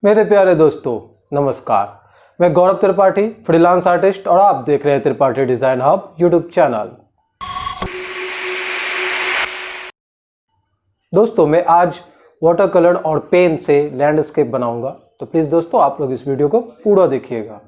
मेरे प्यारे दोस्तों नमस्कार। मैं गौरव त्रिपाठी, फ्रीलांस आर्टिस्ट, और आप देख रहे हैं Tripathi design hub YouTube channel. दोस्तों मैं आज वाटर कलर और पेन से लैंडस्केप बनाऊंगा, तो प्लीज़ दोस्तों आप लोग इस वीडियो को पूरा देखिएगा।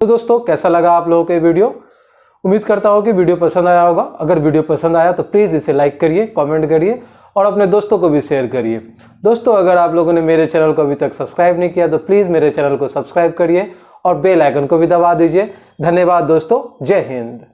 तो दोस्तों कैसा लगा आप लोगों को ये वीडियो? उम्मीद करता हूँ कि वीडियो पसंद आया होगा। अगर वीडियो पसंद आया तो प्लीज़ इसे लाइक करिए, कमेंट करिए और अपने दोस्तों को भी शेयर करिए। दोस्तों अगर आप लोगों ने मेरे चैनल को अभी तक सब्सक्राइब नहीं किया तो प्लीज़ मेरे चैनल को सब्सक्राइब करिए और बेल आइकन को भी दबा दीजिए। धन्यवाद दोस्तों, जय हिंद।